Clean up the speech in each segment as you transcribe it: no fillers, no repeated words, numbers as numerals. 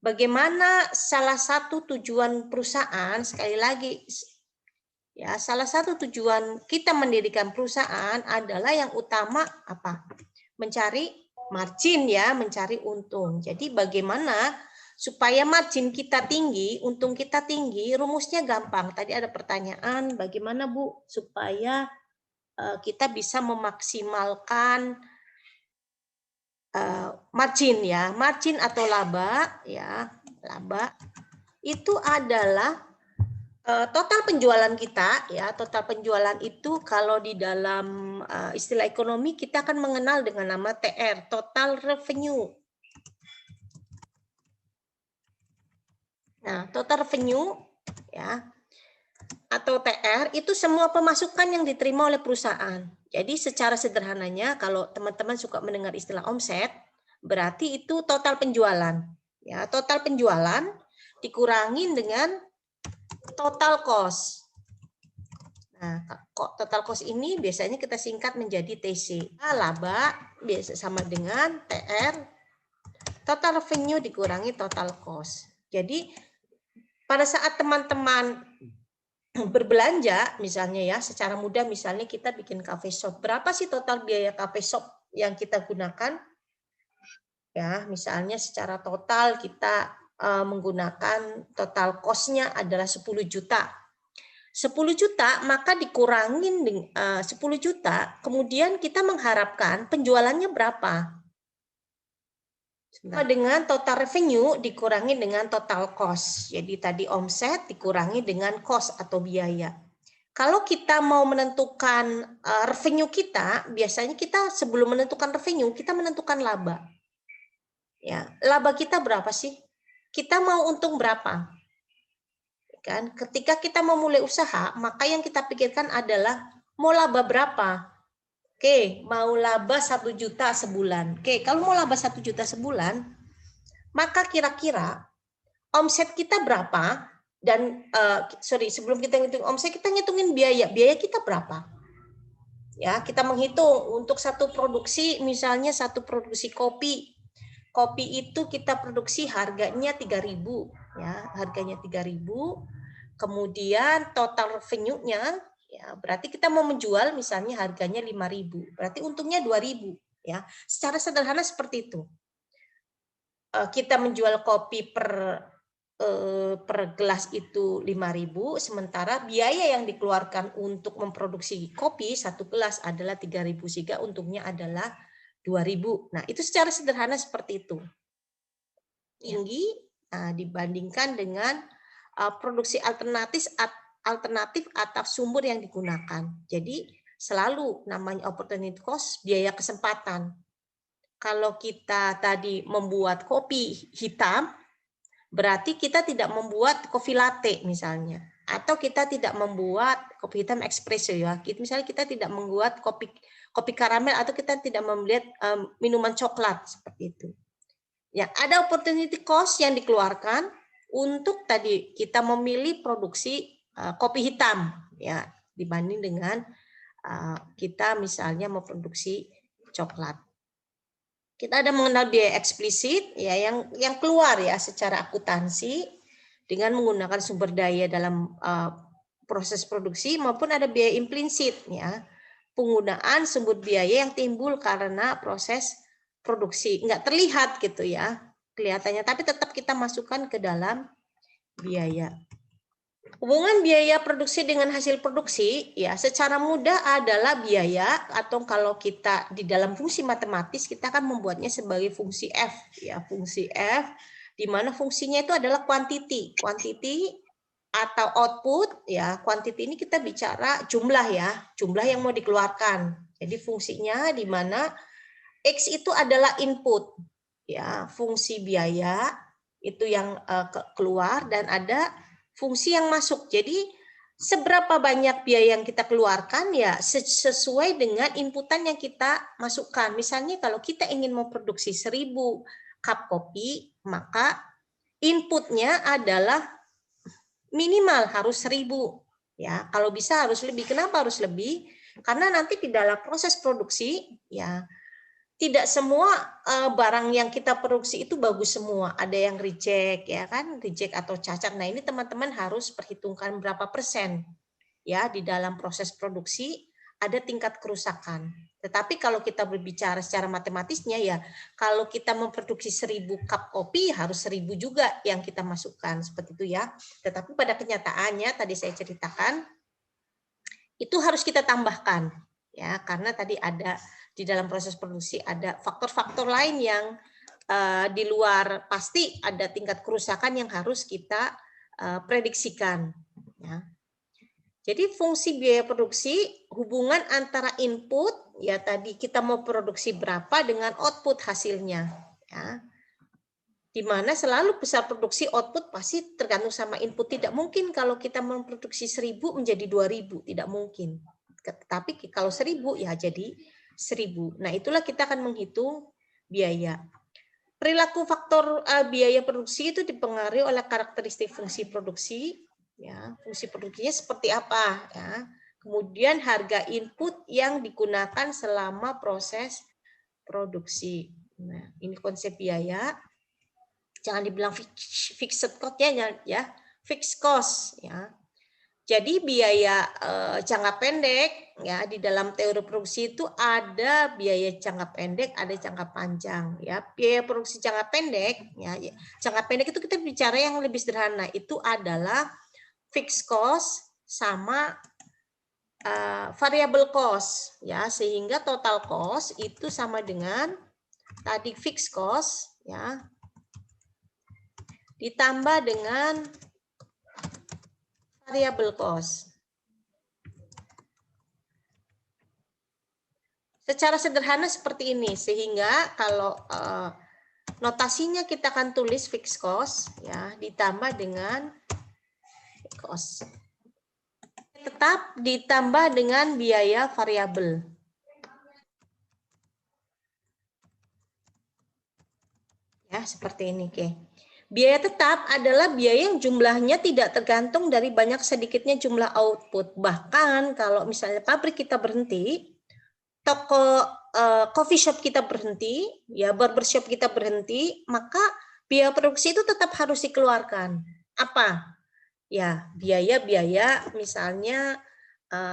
bagaimana salah satu tujuan perusahaan, sekali lagi, ya, salah satu tujuan kita mendirikan perusahaan adalah yang utama apa? Mencari margin, ya, mencari untung. Jadi bagaimana supaya margin kita tinggi, untung kita tinggi, rumusnya gampang. Tadi ada pertanyaan, bagaimana Bu supaya kita bisa memaksimalkan margin, ya, margin atau laba, ya, laba itu adalah total penjualan kita, ya, total penjualan itu kalau di dalam istilah ekonomi kita akan mengenal dengan nama TR, total revenue. Nah, total revenue, ya, atau TR itu semua pemasukan yang diterima oleh perusahaan. Jadi secara sederhananya kalau teman-teman suka mendengar istilah omset, berarti itu total penjualan. Ya, total penjualan dikurangin dengan total cost. Nah, total cost ini biasanya kita singkat menjadi TC. Laba biasa sama dengan TR, total revenue dikurangi total cost. Jadi pada saat teman-teman berbelanja, misalnya ya, secara mudah misalnya kita bikin cafe shop. Berapa sih total biaya cafe shop yang kita gunakan? Ya, misalnya secara total kita menggunakan total cost-nya adalah 10 juta. 10 juta maka dikurangin 10 juta, kemudian kita mengharapkan penjualannya berapa? Dengan total revenue dikurangi dengan total cost. Jadi tadi omset dikurangi dengan cost atau biaya. Kalau kita mau menentukan revenue kita, biasanya kita sebelum menentukan revenue, kita menentukan laba. Ya, laba kita berapa sih? Kita mau untung berapa? Kan, ketika kita mau mulai usaha, maka yang kita pikirkan adalah mau laba berapa? Oke, mau laba 1 juta sebulan. Oke, kalau mau laba 1 juta sebulan, maka kira-kira omset kita berapa? Dan sebelum kita ngitung omset, kita ngitungin biaya kita berapa, ya. Kita menghitung untuk satu produksi, misalnya satu produksi kopi itu kita produksi harganya 3.000, ya, harganya 3.000. Kemudian total revenue-nya, ya, berarti kita mau menjual misalnya harganya 5.000, berarti untungnya 2.000, ya. Secara sederhana seperti itu. Kita menjual kopi per gelas itu 5.000, sementara biaya yang dikeluarkan untuk memproduksi kopi satu gelas adalah 3.000, sehingga untungnya adalah 2.000. Nah, itu secara sederhana seperti itu. Tinggi dibandingkan dengan produksi alternatif atau sumber yang digunakan. Jadi selalu namanya opportunity cost, biaya kesempatan. Kalau kita tadi membuat kopi hitam, berarti kita tidak membuat kopi latte misalnya, atau kita tidak membuat kopi hitam espresso, ya. Misalnya kita tidak membuat kopi karamel, atau kita tidak membuat minuman coklat seperti itu. Ya, ada opportunity cost yang dikeluarkan untuk tadi kita memilih produksi kopi hitam, ya, dibanding dengan kita misalnya memproduksi coklat. Kita ada mengenal biaya eksplisit, ya, yang keluar, ya, secara akuntansi dengan menggunakan sumber daya dalam proses produksi, maupun ada biaya implisit, ya, penggunaan sumber biaya yang timbul karena proses produksi, nggak terlihat gitu, ya, kelihatannya, tapi tetap kita masukkan ke dalam biaya. Hubungan biaya produksi dengan hasil produksi, ya, secara mudah adalah biaya, atau kalau kita di dalam fungsi matematis kita akan membuatnya sebagai fungsi F, ya, fungsi F, di mana fungsinya itu adalah quantity atau output, ya. Quantity ini kita bicara jumlah, ya, jumlah yang mau dikeluarkan. Jadi fungsinya di mana X itu adalah input, ya, fungsi biaya itu yang keluar, dan ada fungsi yang masuk. Jadi seberapa banyak biaya yang kita keluarkan, ya, sesuai dengan inputan yang kita masukkan. Misalnya kalau kita ingin memproduksi 1.000 cup kopi, maka inputnya adalah minimal harus 1.000, ya. Kalau bisa harus lebih. Kenapa harus lebih? Karena nanti di dalam proses produksi, ya, tidak semua barang yang kita produksi itu bagus semua. Ada yang reject, ya kan, reject atau cacat. Nah, ini teman-teman harus perhitungkan berapa persen ya di dalam proses produksi ada tingkat kerusakan. Tetapi kalau kita berbicara secara matematisnya ya, kalau kita memproduksi 1000 cup kopi harus 1000 juga yang kita masukkan seperti itu ya. Tetapi pada kenyataannya tadi saya ceritakan itu harus kita tambahkan ya, karena tadi ada di dalam proses produksi ada faktor-faktor lain yang di luar pasti ada tingkat kerusakan yang harus kita prediksikan ya. Jadi fungsi biaya produksi hubungan antara input ya tadi kita mau produksi berapa dengan output hasilnya ya. Di mana selalu besar produksi output pasti tergantung sama input. Tidak mungkin kalau kita memproduksi 1000 menjadi 2000, tidak mungkin. Tetapi kalau 1000 ya jadi 1000. Nah, itulah kita akan menghitung biaya. Perilaku faktor biaya produksi itu dipengaruhi oleh karakteristik fungsi produksi. Ya, fungsi produksinya seperti apa ya. Kemudian harga input yang digunakan selama proses produksi. Nah, ini konsep biaya. Jangan dibilang fixed cost ya, fixed cost ya. Jadi biaya jangka pendek ya di dalam teori produksi itu ada biaya jangka pendek, ada jangka panjang ya. Biaya produksi jangka pendek ya, jangka pendek itu kita bicara yang lebih sederhana, itu adalah fixed cost sama variable cost ya, sehingga total cost itu sama dengan tadi fixed cost ya ditambah dengan variable cost. Secara sederhana seperti ini, sehingga kalau notasinya kita akan tulis fixed cost ya ditambah dengan cost. Tetap ditambah dengan biaya variabel. Ya, seperti ini, oke. Biaya tetap adalah biaya yang jumlahnya tidak tergantung dari banyak sedikitnya jumlah output. Bahkan kalau misalnya pabrik kita berhenti, toko coffee shop kita berhenti, ya barbershop kita berhenti, maka biaya produksi itu tetap harus dikeluarkan. Apa? Ya, biaya-biaya misalnya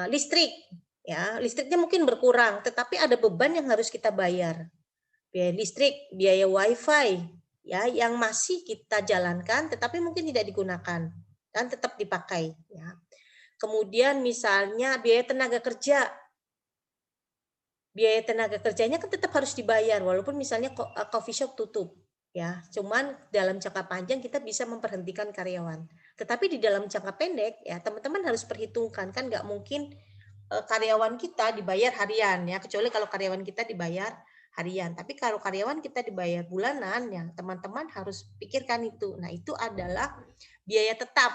listrik, ya listriknya mungkin berkurang, tetapi ada beban yang harus kita bayar. Biaya listrik, biaya wifi, ya yang masih kita jalankan, tetapi mungkin tidak digunakan dan tetap dipakai. Ya. Kemudian misalnya biaya tenaga kerja. Biaya tenaga kerjanya kan tetap harus dibayar walaupun misalnya coffee shop tutup ya. Cuman dalam jangka panjang kita bisa memberhentikan karyawan. Tetapi di dalam jangka pendek ya teman-teman harus perhitungkan, kan nggak mungkin karyawan kita dibayar harian ya, kecuali kalau karyawan kita dibayar harian. Tapi kalau karyawan kita dibayar bulanan ya teman-teman harus pikirkan itu. Nah, itu adalah biaya tetap.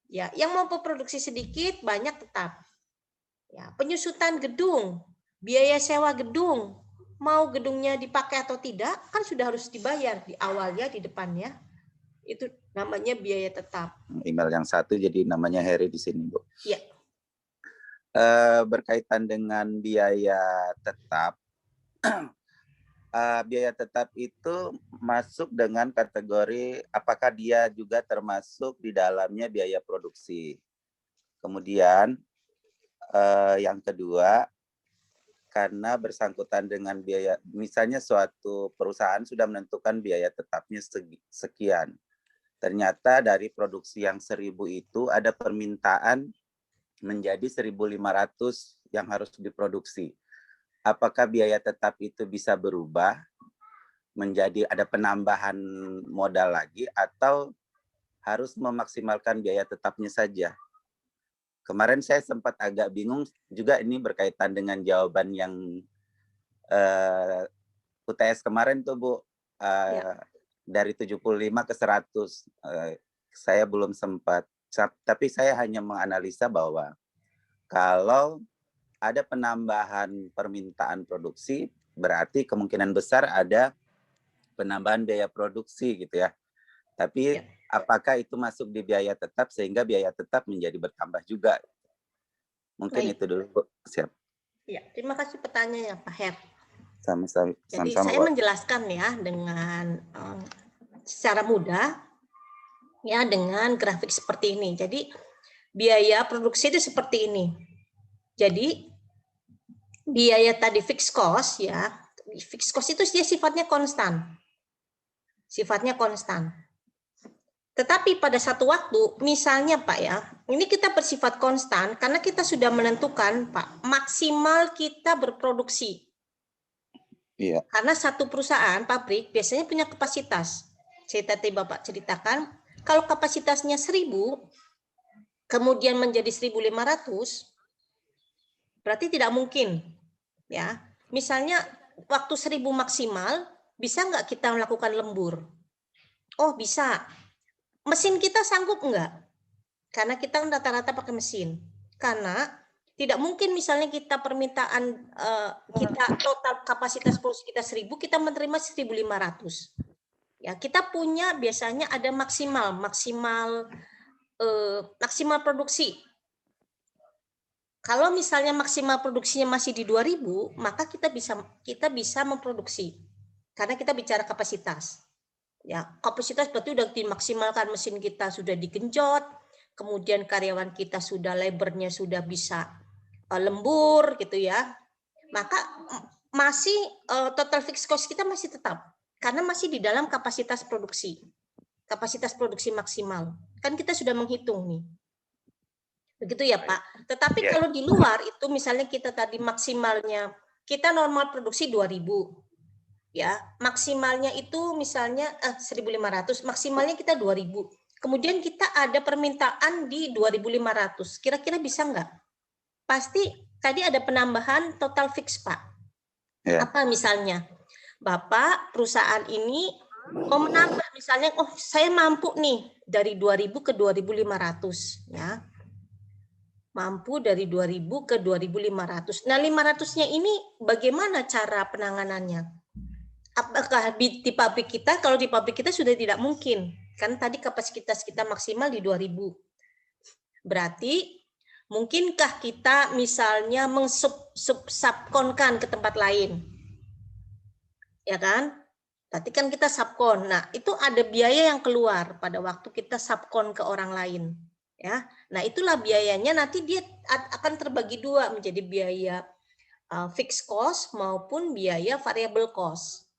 Ya, yang mau produksi sedikit banyak tetap. Ya, penyusutan gedung, biaya sewa gedung, mau gedungnya dipakai atau tidak, kan sudah harus dibayar di awalnya, di depannya. Itu namanya biaya tetap. Email yang satu jadi namanya Heri di sini, Bu. Ya. Berkaitan dengan biaya tetap, biaya tetap itu masuk dengan kategori apakah dia juga termasuk di dalamnya biaya produksi. Kemudian yang kedua, karena bersangkutan dengan biaya, misalnya suatu perusahaan sudah menentukan biaya tetapnya sekian. Ternyata dari produksi yang 1000 itu ada permintaan menjadi 1.500 yang harus diproduksi. Apakah biaya tetap itu bisa berubah menjadi ada penambahan modal lagi atau harus memaksimalkan biaya tetapnya saja? Kemarin saya sempat agak bingung juga, ini berkaitan dengan jawaban yang UTS kemarin tuh, Bu. Dari 75 ke 100. Saya belum sempat, tapi saya hanya menganalisa bahwa kalau ada penambahan permintaan produksi, berarti kemungkinan besar ada penambahan biaya produksi gitu ya. Tapi apakah itu masuk di biaya tetap sehingga biaya tetap menjadi bertambah juga? Mungkin itu dulu, Bu. Siap. Ya, terima kasih pertanyaannya, Pak Her. Jadi saya menjelaskan ya dengan secara mudah ya dengan grafik seperti ini. Jadi biaya produksi itu seperti ini. Jadi biaya tadi fixed cost ya, fixed cost itu dia sifatnya konstan. Sifatnya konstan. Tetapi pada satu waktu, misalnya Pak ya, ini kita bersifat konstan karena kita sudah menentukan Pak, maksimal kita berproduksi. Iya. Karena satu perusahaan, pabrik, biasanya punya kapasitas. Saya tadi Bapak ceritakan, kalau kapasitasnya 1000, kemudian menjadi 1500, berarti tidak mungkin. Ya, misalnya waktu 1000 maksimal, bisa nggak kita melakukan lembur? Oh bisa. Mesin kita sanggup enggak? Karena kita rata-rata pakai mesin. Karena tidak mungkin misalnya kita permintaan kita total kapasitas produksi kita 1000, kita menerima 1500. Ya, kita punya biasanya ada maksimal produksi. Kalau misalnya maksimal produksinya masih di 2000, maka kita bisa memproduksi. Karena kita bicara kapasitas. Ya, kapasitas berarti udah dimaksimalkan, mesin kita sudah digenjot, kemudian karyawan kita sudah labornya sudah bisa lembur gitu ya. Maka masih total fixed cost kita masih tetap karena masih di dalam kapasitas produksi. Kapasitas produksi maksimal. Kan kita sudah menghitung nih. Begitu ya, Pak. Tetapi kalau di luar itu misalnya kita tadi maksimalnya kita normal produksi 2000. Ya, maksimalnya itu misalnya 1500, maksimalnya kita 2000. Kemudian kita ada permintaan di 2500. Kira-kira bisa nggak? Pasti tadi ada penambahan total fix, Pak. Ya. Apa misalnya? Bapak perusahaan ini mau menambah misalnya, oh saya mampu nih dari 2000 ke 2500 ya. Mampu dari 2000 ke 2500. Nah, 500-nya ini bagaimana cara penanganannya? Apakah di pabrik kita, kalau di pabrik kita sudah tidak mungkin. Kan tadi kapasitas kita maksimal di 2000. Berarti mungkinkah kita misalnya subkonkan ke tempat lain? Ya kan? Berarti kan kita subkon. Nah, itu ada biaya yang keluar pada waktu kita subkon ke orang lain. Ya. Nah, itulah biayanya nanti dia akan terbagi dua menjadi biaya fixed cost maupun biaya variable cost.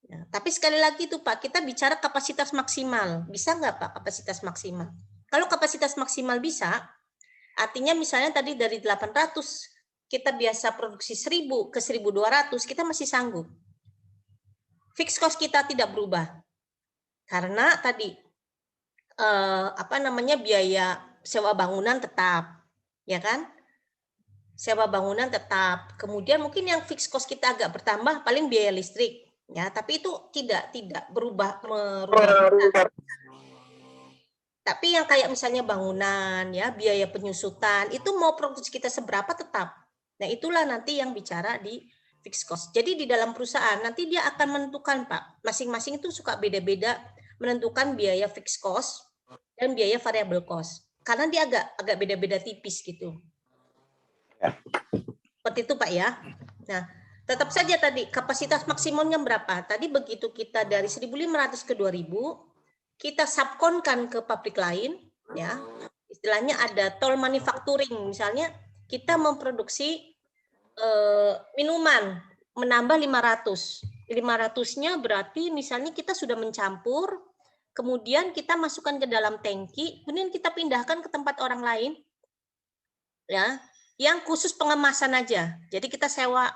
Ya, tapi sekali lagi itu Pak, kita bicara kapasitas maksimal. Bisa nggak Pak kapasitas maksimal? Kalau kapasitas maksimal bisa, artinya misalnya tadi dari 800, kita biasa produksi 1000 ke 1200, kita masih sanggup. Fixed cost kita tidak berubah. Karena tadi, biaya sewa bangunan tetap. Ya kan? Sewa bangunan tetap. Kemudian mungkin yang fixed cost kita agak bertambah, paling biaya listrik. Ya, tapi itu tidak merubah. Tapi yang kayak misalnya bangunan, ya biaya penyusutan, itu mau produksi kita seberapa tetap. Nah, itulah nanti yang bicara di fixed cost. Jadi di dalam perusahaan nanti dia akan menentukan Pak, masing-masing itu suka beda-beda menentukan biaya fixed cost dan biaya variable cost. Karena dia agak beda-beda tipis gitu. Seperti itu Pak ya. Nah, tetap saja tadi kapasitas maksimumnya berapa? Tadi begitu kita dari 1500 ke 2000, kita subkonkan ke pabrik lain, ya. Istilahnya ada toll manufacturing, misalnya kita memproduksi minuman menambah 500. 500-nya berarti misalnya kita sudah mencampur, kemudian kita masukkan ke dalam tangki, kemudian kita pindahkan ke tempat orang lain, ya. Yang khusus pengemasan aja. Jadi kita sewa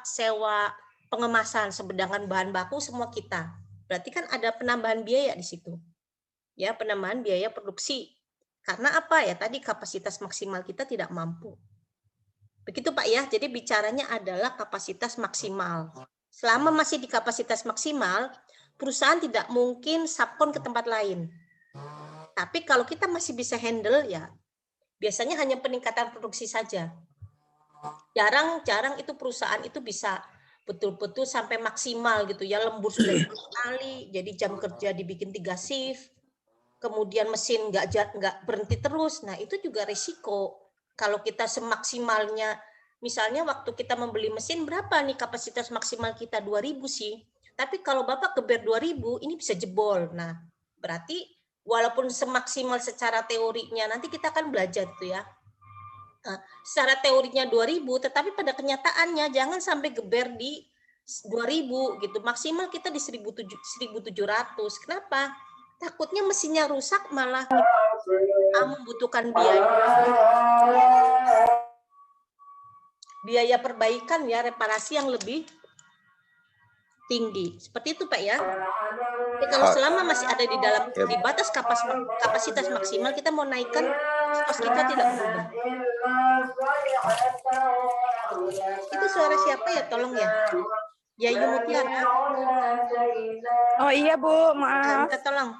pengemasan, sedangkan bahan baku semua kita. Berarti kan ada penambahan biaya di situ. Ya, penambahan biaya produksi. Karena apa ya? Tadi kapasitas maksimal kita tidak mampu. Begitu Pak ya. Jadi bicaranya adalah kapasitas maksimal. Selama masih di kapasitas maksimal, perusahaan tidak mungkin subkon ke tempat lain. Tapi kalau kita masih bisa handle ya, biasanya hanya peningkatan produksi saja. Jarang itu perusahaan itu bisa betul-betul sampai maksimal gitu ya, lembur sudah sekali, jadi jam kerja dibikin 3 shift, kemudian mesin nggak berhenti terus. Nah itu juga risiko kalau kita semaksimalnya misalnya waktu kita membeli mesin berapa nih kapasitas maksimal kita 2.000 sih. Tapi kalau Bapak geber 2.000 ini bisa jebol. Nah, berarti walaupun semaksimal secara teorinya nanti kita akan belajar tuh ya. Nah, secara teorinya 2.000 tetapi pada kenyataannya jangan sampai geber di 2.000 gitu. Maksimal kita di 1.700. Kenapa? Takutnya mesinnya rusak malah membutuhkan biaya perbaikan ya, reparasi yang lebih tinggi. Seperti itu Pak ya. Jadi kalau selama masih ada di batas kapasitas maksimal, kita mau naikkan kos kita tidak berubah. Itu suara siapa ya? Tolong ya. Yayu Mutiara. Oh iya Bu, maaf. Minta tolong.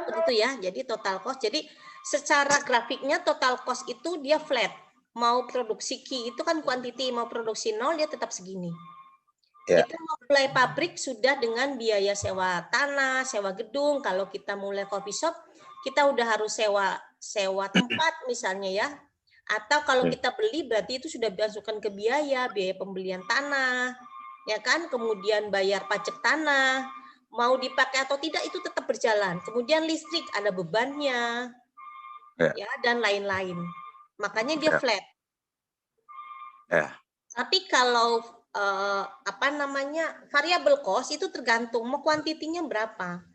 Begitu ya. Jadi total cost. Jadi secara grafiknya total cost itu dia flat. Mau produksi Q itu kan quantity, mau produksi 0 dia tetap segini. Ya. Kita mulai pabrik sudah dengan biaya sewa tanah, sewa gedung. Kalau kita mulai coffee shop, kita udah harus sewa tempat misalnya ya. Atau kalau kita beli berarti itu sudah dimasukkan ke biaya pembelian tanah, ya kan? Kemudian bayar pajak tanah, mau dipakai atau tidak itu tetap berjalan. Kemudian listrik ada bebannya, ya dan lain-lain. Makanya dia flat. Tapi kalau variable cost itu tergantung mau kuantitinya berapa.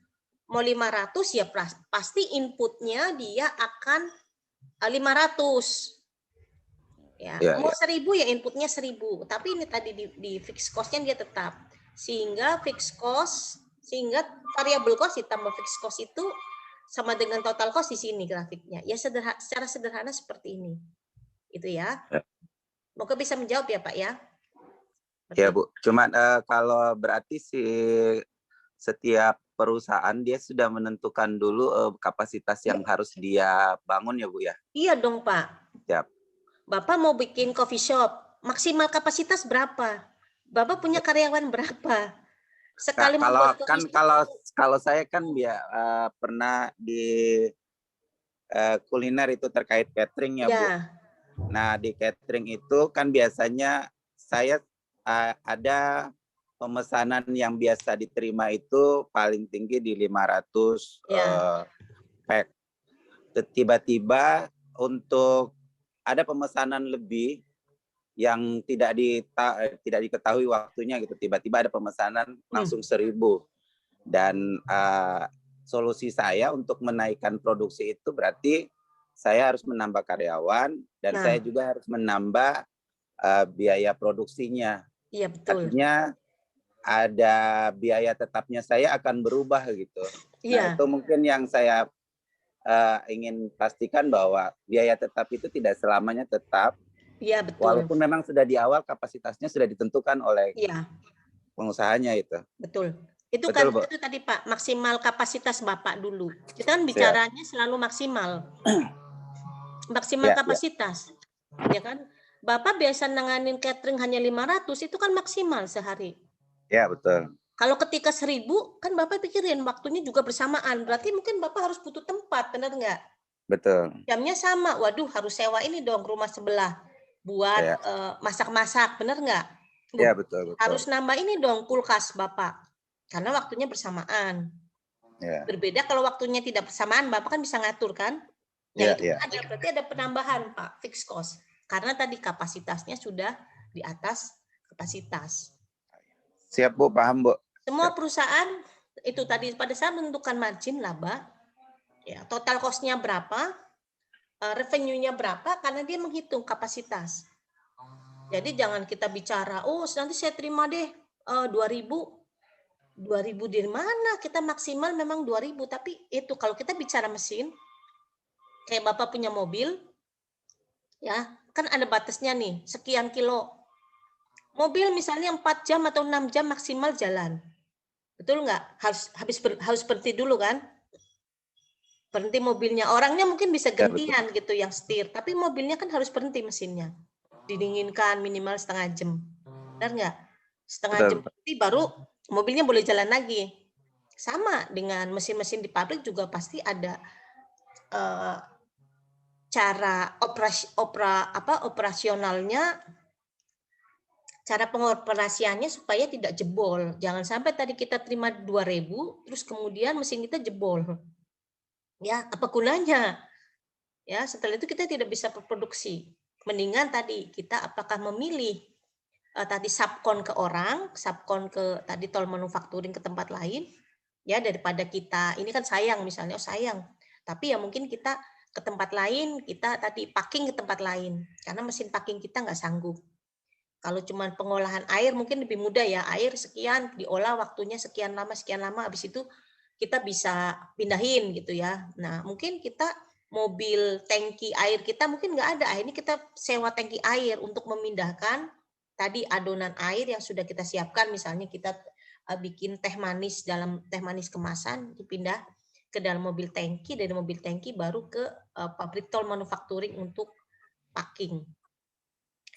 Mau 500 ya pasti inputnya dia akan 500. Ya, mau 1.000 ya inputnya 1.000. Tapi ini tadi di fixed cost-nya dia tetap. Sehingga variable cost ditambah fixed cost itu sama dengan total cost di sini grafiknya. Ya secara sederhana seperti ini. Itu ya. Moga bisa menjawab ya Pak ya. Ya Bu, cuman kalau berarti setiap perusahaan dia sudah menentukan dulu kapasitas yang harus dia bangun ya Bu ya? Iya dong Pak. Siap. Bapak mau bikin coffee shop, maksimal kapasitas berapa? Bapak punya karyawan berapa? Sekali membuat coffee shop. Kalau saya kan pernah di kuliner itu terkait catering ya Bu. Nah di catering itu kan biasanya saya ada pemesanan yang biasa diterima itu paling tinggi di 500 pack. Tiba-tiba untuk ada pemesanan lebih yang tidak diketahui waktunya gitu. Tiba-tiba ada pemesanan langsung 1.000. Dan solusi saya untuk menaikkan produksi itu berarti saya harus menambah karyawan dan saya juga harus menambah biaya produksinya. Iya betul. Artinya ada biaya tetapnya saya akan berubah gitu. Nah itu mungkin yang saya ingin pastikan bahwa biaya tetap itu tidak selamanya tetap. Iya betul. Walaupun memang sudah di awal kapasitasnya sudah ditentukan oleh pengusahanya itu. Betul. Itu tadi Pak, maksimal kapasitas Bapak dulu. Kita kan bicaranya selalu maksimal. Maksimal kapasitas. Ya kan? Bapak biasa nanganin catering hanya 500 itu kan maksimal sehari. Ya, betul. Kalau ketika 1.000 kan Bapak pikirin waktunya juga bersamaan. Berarti mungkin Bapak harus butuh tempat, benar nggak? Betul. Jamnya sama. Waduh, harus sewa ini dong rumah sebelah buat masak-masak, benar nggak? Ya, betul. Harus nambah ini dong kulkas Bapak. Karena waktunya bersamaan. Berbeda kalau waktunya tidak bersamaan, Bapak kan bisa ngatur kan? Nah, itu berarti ada penambahan Pak, fixed cost. Karena tadi kapasitasnya sudah di atas kapasitas. Siap Bu, paham Bu. Semua perusahaan itu tadi pada saat menentukan margin laba, ya total cost-nya berapa, revenue-nya berapa, karena dia menghitung kapasitas. Jadi jangan kita bicara, oh nanti saya terima deh 2.000 dari mana? Kita maksimal memang 2.000, tapi itu kalau kita bicara mesin, kayak Bapak punya mobil, ya kan ada batasnya nih, sekian kilo. Mobil misalnya 4 jam atau 6 jam maksimal jalan. Betul nggak? Harus berhenti dulu kan? Berhenti mobilnya. Orangnya mungkin bisa gantian gitu yang setir, tapi mobilnya kan harus berhenti mesinnya. Didinginkan minimal setengah jam. Benar nggak? Setengah jam berhenti baru mobilnya boleh jalan lagi. Sama dengan mesin-mesin di pabrik juga pasti ada cara operasionalnya, cara pengoperasiannya supaya tidak jebol. Jangan sampai tadi kita terima 2.000 terus kemudian mesin kita jebol. Ya, apa gunanya? Ya, setelah itu kita tidak bisa berproduksi. Mendingan tadi kita apakah memilih tadi subkon ke orang, subkon ke tadi toll manufacturing ke tempat lain, ya, daripada kita ini kan sayang misalnya, sayang. Tapi ya mungkin kita ke tempat lain, kita tadi packing ke tempat lain karena mesin packing kita nggak sanggup. Kalau cuma pengolahan air mungkin lebih mudah ya, air sekian diolah waktunya sekian lama habis itu kita bisa pindahin gitu ya. Nah, mungkin kita mobil tangki air kita mungkin nggak ada, akhirnya kita sewa tangki air untuk memindahkan tadi adonan air yang sudah kita siapkan, misalnya kita bikin teh manis dalam teh manis kemasan, dipindah ke dalam mobil tangki, dari mobil tangki baru ke pabrik toll manufacturing untuk packing.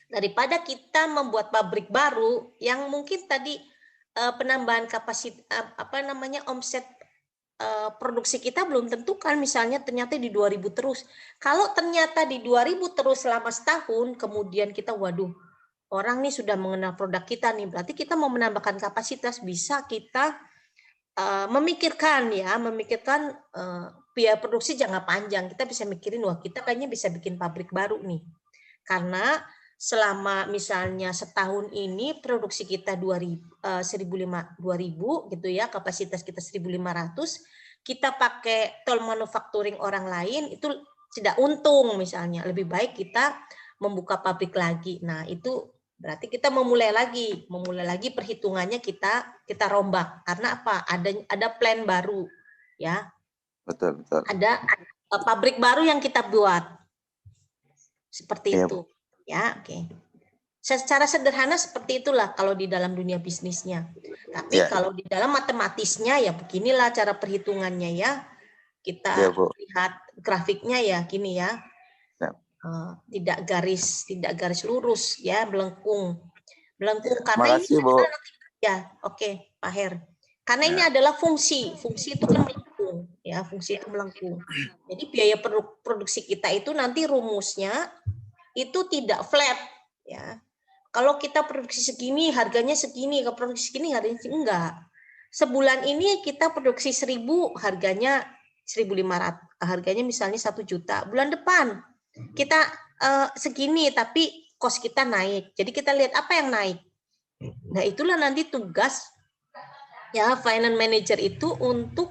Daripada kita membuat pabrik baru yang mungkin tadi penambahan kapasitas omset produksi kita belum tentu kan, misalnya ternyata di 2.000 terus. Kalau ternyata di 2.000 terus selama setahun, kemudian kita waduh, orang nih sudah mengenal produk kita nih, berarti kita mau menambahkan kapasitas, bisa kita memikirkan biaya produksi jangka panjang. Kita bisa mikirin, wah kita kayaknya bisa bikin pabrik baru nih. Karena selama misalnya setahun ini produksi kita 2.000 gitu ya, kapasitas kita 1.500, kita pakai toll manufacturing orang lain itu tidak untung misalnya. Lebih baik kita membuka pabrik lagi. Nah, itu berarti kita memulai lagi perhitungannya kita rombak. Karena apa? Ada plan baru ya. Betul. Ada pabrik baru yang kita buat. Seperti itu. Bu. Ya, oke. Secara sederhana seperti itulah kalau di dalam dunia bisnisnya. Tapi kalau di dalam matematisnya ya beginilah cara perhitungannya ya. Kita lihat grafiknya ya gini ya. Tidak garis lurus ya, melengkung karena makasih, ini Bu. ya, oke, Pak Her. Karena ini adalah fungsi itu kan melengkung ya, fungsi itu melengkung. Jadi biaya produksi kita itu nanti rumusnya itu tidak flat ya. Kalau kita produksi segini harganya segini, kalau produksi segini harganya enggak. Sebulan ini kita produksi 1.000 harganya 1.500, harganya misalnya 1 juta. Bulan depan kita segini tapi cost kita naik. Jadi kita lihat apa yang naik. Nah, itulah nanti tugas ya finance manager itu untuk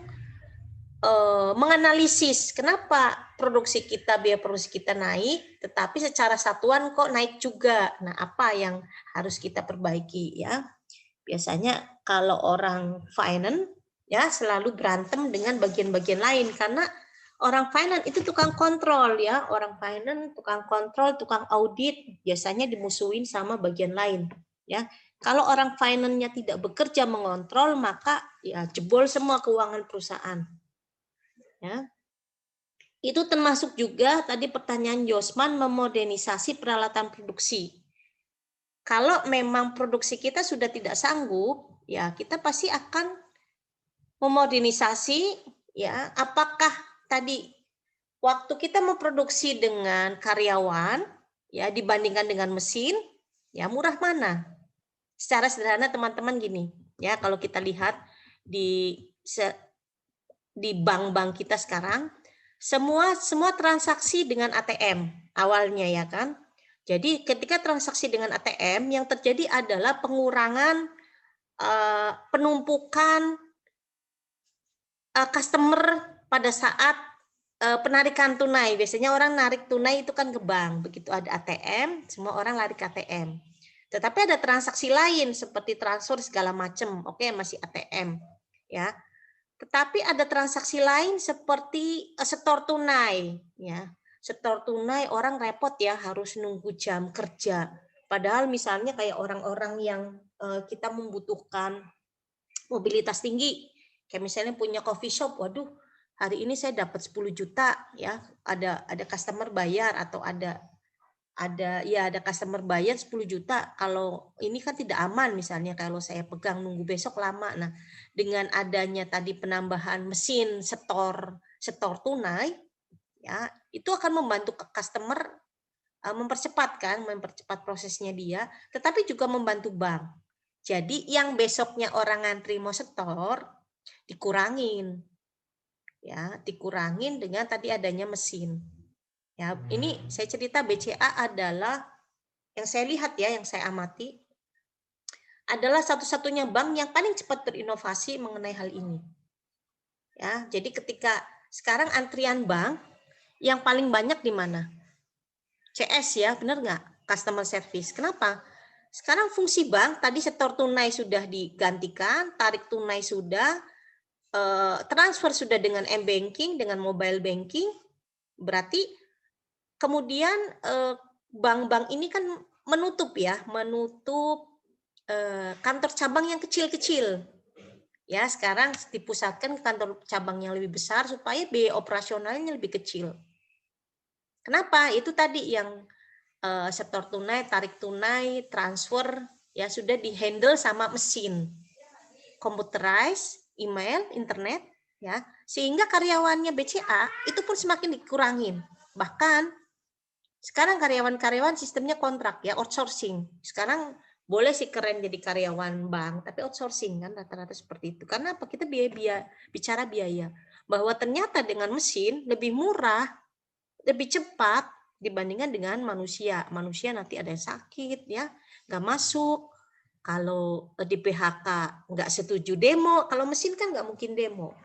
menganalisis kenapa biaya produksi kita naik, tetapi secara satuan kok naik juga. Nah, apa yang harus kita perbaiki ya? Biasanya kalau orang finance ya selalu berantem dengan bagian-bagian lain karena orang finance itu tukang kontrol ya, orang finance tukang kontrol, tukang audit, biasanya dimusuhin sama bagian lain ya. Kalau orang finance-nya tidak bekerja mengontrol, maka ya jebol semua keuangan perusahaan. Ya. Itu termasuk juga tadi pertanyaan Josman, memodernisasi peralatan produksi. Kalau memang produksi kita sudah tidak sanggup, ya kita pasti akan memodernisasi ya, apakah tadi waktu kita memproduksi dengan karyawan ya dibandingkan dengan mesin, ya murah mana? Secara sederhana teman-teman gini, ya kalau kita lihat di bank-bank kita sekarang, semua transaksi dengan ATM awalnya ya kan. Jadi ketika transaksi dengan ATM yang terjadi adalah pengurangan penumpukan customer pada saat penarikan tunai. Biasanya orang narik tunai itu kan ke bank. Begitu ada ATM, semua orang lari ke ATM. Tetapi ada transaksi lain seperti transfer segala macam. Oke, masih ATM. Ya. Tetapi ada transaksi lain seperti setor tunai. Ya. Setor tunai orang repot ya, harus nunggu jam kerja. Padahal misalnya kayak orang-orang yang kita membutuhkan mobilitas tinggi. Kayak misalnya punya coffee shop, waduh hari ini saya dapat 10 juta ya, ada customer bayar atau ada customer bayar 10 juta. Kalau ini kan tidak aman misalnya kalau saya pegang nunggu besok lama. Nah, dengan adanya tadi penambahan mesin setor tunai Ya, itu akan membantu customer mempercepat prosesnya dia, tetapi juga membantu bank. Jadi yang besoknya orang ngantri mau setor dikurangin. Ya, dikurangin dengan tadi adanya mesin. Ya, ini saya cerita BCA adalah yang saya lihat ya, yang saya amati adalah satu-satunya bank yang paling cepat berinovasi mengenai hal ini. Ya, jadi ketika sekarang antrian bank yang paling banyak di mana? CS ya, benar nggak? Customer service. Kenapa? Sekarang fungsi bank tadi setor tunai sudah digantikan, tarik tunai sudah, transfer sudah dengan m-banking, dengan mobile banking. Berarti kemudian bank-bank ini kan menutup kantor cabang yang kecil-kecil. Ya, sekarang dipusatkan ke kantor cabang yang lebih besar supaya biaya operasionalnya lebih kecil. Kenapa? Itu tadi yang setor tunai, tarik tunai, transfer ya sudah dihandle sama mesin, computerized, email, internet, ya sehingga karyawannya BCA itu pun semakin dikurangin. Bahkan sekarang karyawan-karyawan sistemnya kontrak ya, outsourcing. Sekarang boleh sih keren jadi karyawan bank, tapi outsourcing kan rata-rata seperti itu. Karena apa? Kita bicara biaya, bahwa ternyata dengan mesin lebih murah, lebih cepat dibandingkan dengan manusia. Manusia nanti ada yang sakit ya, nggak masuk. Kalau di PHK nggak setuju demo, kalau mesin kan nggak mungkin demo.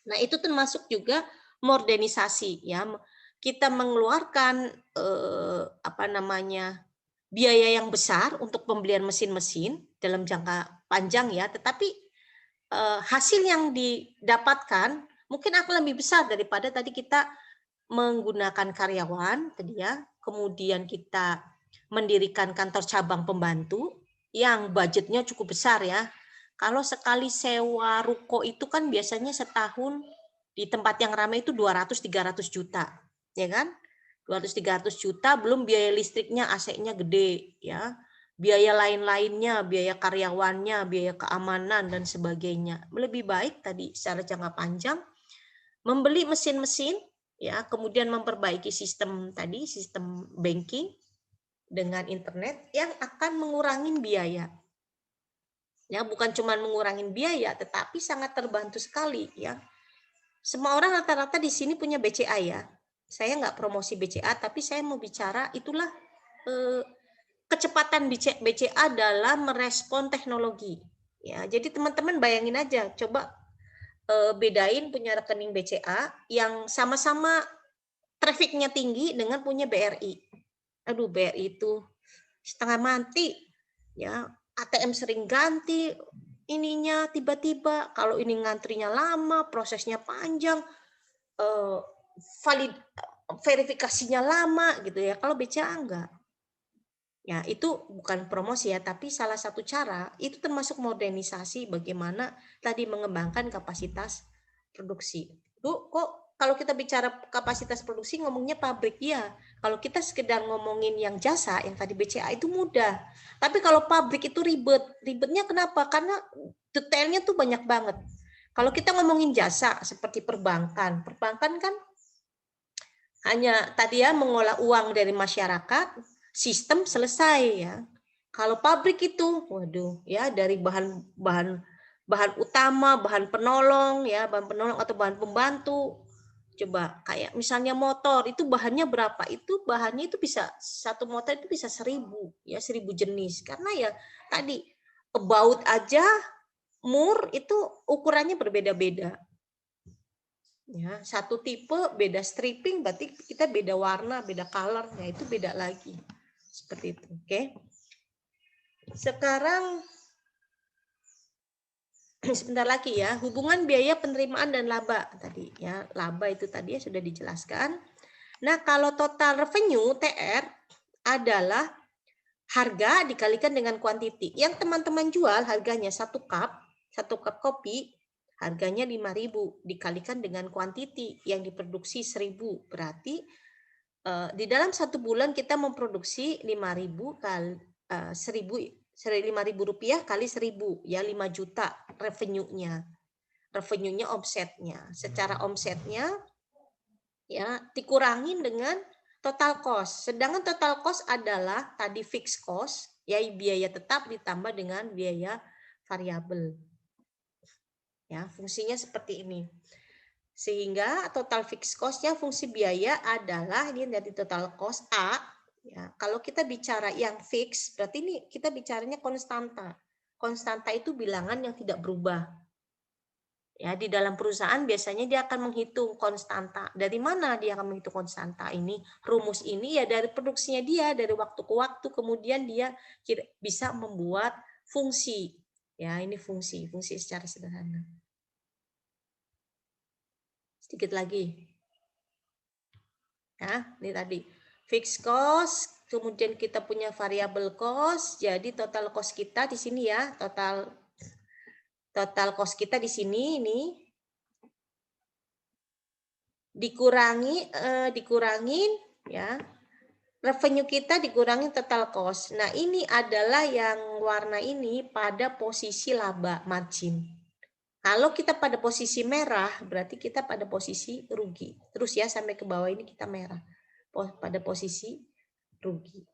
Nah itu termasuk juga modernisasi ya. Kita mengeluarkan biaya yang besar untuk pembelian mesin-mesin dalam jangka panjang ya, tetapi hasil yang didapatkan mungkin akan lebih besar daripada tadi kita menggunakan karyawan tadi ya, kemudian kita mendirikan kantor cabang pembantu yang budgetnya cukup besar ya. Kalau sekali sewa ruko itu kan biasanya setahun di tempat yang ramai itu 200-300 juta, ya kan? 200-300 juta belum biaya listriknya, AC-nya gede ya. Biaya lain-lainnya, biaya karyawannya, biaya keamanan dan sebagainya. Lebih baik tadi secara jangka panjang membeli mesin-mesin ya, kemudian memperbaiki sistem banking dengan internet yang akan mengurangi biaya. Ya, bukan cuma mengurangi biaya, tetapi sangat terbantu sekali ya. Semua orang rata-rata di sini punya BCA ya. Saya nggak promosi BCA, tapi saya mau bicara itulah kecepatan BCA dalam merespon teknologi. Ya, jadi teman-teman bayangin aja, coba bedain punya rekening BCA yang sama-sama trafficnya tinggi dengan punya BRI. Aduh, BRI itu setengah mati ya, ATM sering ganti ininya tiba-tiba, kalau ini ngantrinya lama, prosesnya panjang, verifikasinya lama gitu ya. Kalau BCA enggak. Ya, itu bukan promosi ya, tapi salah satu cara itu termasuk modernisasi bagaimana tadi mengembangkan kapasitas produksi. Bu, kok kalau kita bicara kapasitas produksi ngomongnya pabrik ya. Kalau kita sekedar ngomongin yang jasa, yang tadi BCA itu mudah. Tapi kalau pabrik itu ribet. Ribetnya kenapa? Karena detailnya tuh banyak banget. Kalau kita ngomongin jasa seperti perbankan kan hanya tadi ya mengolah uang dari masyarakat, sistem selesai ya. Kalau pabrik itu, waduh ya, dari bahan utama, bahan penolong atau bahan pembantu. Coba kayak misalnya motor itu bahannya berapa? Itu bahannya itu bisa satu motor itu bisa 1000 ya, 1000 jenis. Karena ya tadi about aja mur itu ukurannya berbeda-beda. Ya, satu tipe beda stripping, berarti kita beda warna, beda color, ya itu beda lagi. Seperti itu, oke. Sekarang sebentar lagi ya, hubungan biaya penerimaan dan laba tadi ya. Laba itu tadi ya sudah dijelaskan. Nah, kalau total revenue TR adalah harga dikalikan dengan kuantiti. Yang teman-teman jual harganya satu cup kopi harganya 5.000 dikalikan dengan kuantiti yang diproduksi 1.000, berarti di dalam satu bulan kita memproduksi 5.000 kali 5.000 rupiah kali 1.000 ya 5 juta revenue-nya omsetnya. Secara omsetnya ya dikurangin dengan total cost. Sedangkan total cost adalah tadi fixed cost, ya biaya tetap ditambah dengan biaya variabel. Ya, fungsinya seperti ini. Sehingga total fixed cost-nya fungsi biaya adalah ini dari total cost A. Ya, kalau kita bicara yang fix, berarti ini kita bicaranya konstanta. Konstanta itu bilangan yang tidak berubah. Ya, di dalam perusahaan biasanya dia akan menghitung konstanta. Dari mana dia akan menghitung konstanta ini? Rumus ini ya dari produksinya dia, dari waktu ke waktu, kemudian dia bisa membuat fungsi. Ya, ini fungsi secara sederhana. Sedikit lagi. Ya, ini tadi fixed cost, kemudian kita punya variable cost, jadi total cost kita di sini ya, total cost kita di sini ini dikurangin ya. Revenue kita dikurangin total cost. Nah, ini adalah yang warna ini pada posisi laba margin. Kalau kita pada posisi merah, berarti kita pada posisi rugi. Terus ya sampai ke bawah ini kita merah. Pada posisi rugi.